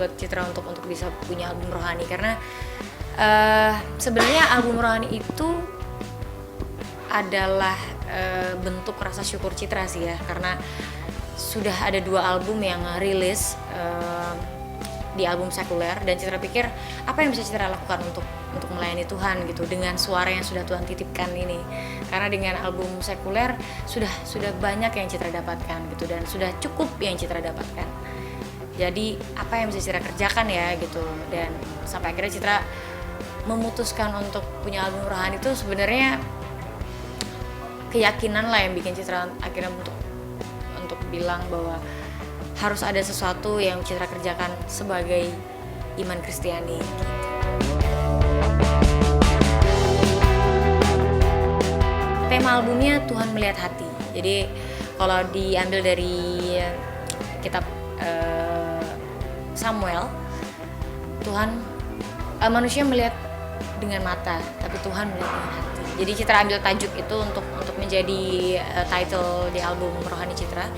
buat Citra untuk bisa punya album rohani, karena sebenarnya album rohani itu adalah bentuk rasa syukur Citra sih ya, karena sudah ada 2 album yang rilis di album sekuler, dan Citra pikir apa yang bisa Citra lakukan untuk melayani Tuhan gitu dengan suara yang sudah Tuhan titipkan ini. Karena dengan album sekuler sudah banyak yang Citra dapatkan gitu, dan sudah cukup yang Citra dapatkan. Jadi apa yang bisa Citra kerjakan ya gitu, dan sampai akhirnya Citra memutuskan untuk punya album rohani. Itu sebenarnya keyakinan lah yang bikin Citra akhirnya untuk bilang bahwa harus ada sesuatu yang Citra kerjakan sebagai iman Kristiani. Tema albumnya Tuhan Melihat Hati. Jadi kalau diambil dari kitab Samuel, manusia melihat dengan mata, tapi Tuhan melihat dengan hati. Jadi Citra ambil tajuk itu untuk menjadi title di album rohani Citra.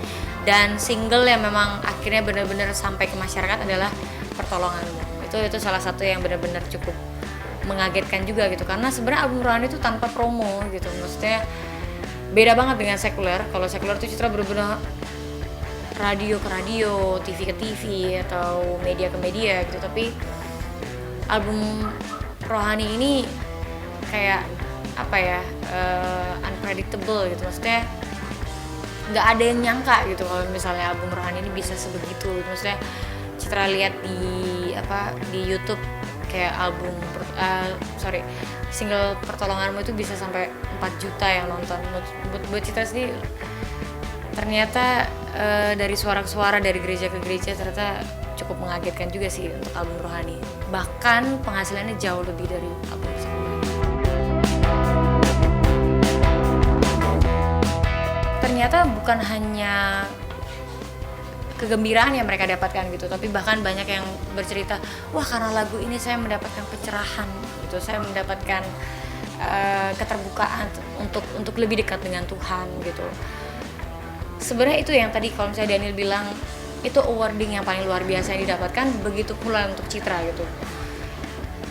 Dan single yang memang akhirnya benar-benar sampai ke masyarakat adalah Pertolonganmu. Itu salah satu yang benar-benar cukup mengagetkan juga gitu, karena sebenarnya album rohani itu tanpa promo gitu. Maksudnya beda banget dengan sekuler. Kalau sekuler itu Citra benar-benar radio ke radio, TV ke TV, atau media ke media gitu. Tapi album rohani ini kayak apa ya, unpredictable gitu. Maksudnya nggak ada yang nyangka gitu kalau misalnya album rohani ini bisa sebegitu. Maksudnya Citra lihat di YouTube kayak single Pertolonganmu itu bisa sampai 4 juta yang nonton. Buat Citra sendiri ternyata dari suara-suara dari gereja ke gereja ternyata cukup mengagetkan juga sih untuk album rohani. Bahkan penghasilannya jauh lebih dari album sebelumnya. Ternyata bukan hanya kegembiraan yang mereka dapatkan gitu, tapi bahkan banyak yang bercerita, wah karena lagu ini saya mendapatkan pencerahan gitu, saya mendapatkan keterbukaan untuk lebih dekat dengan Tuhan gitu. Sebenarnya itu yang tadi kalau misalnya Daniel bilang itu awarding yang paling luar biasa yang didapatkan, begitu pula untuk Citra gitu.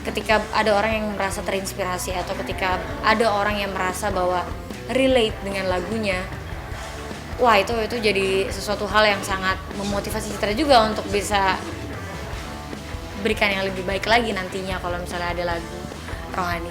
Ketika ada orang yang merasa terinspirasi, atau ketika ada orang yang merasa bahwa relate dengan lagunya, wah itu jadi sesuatu hal yang sangat memotivasi Citra juga untuk bisa berikan yang lebih baik lagi nantinya kalau misalnya ada lagu rohani.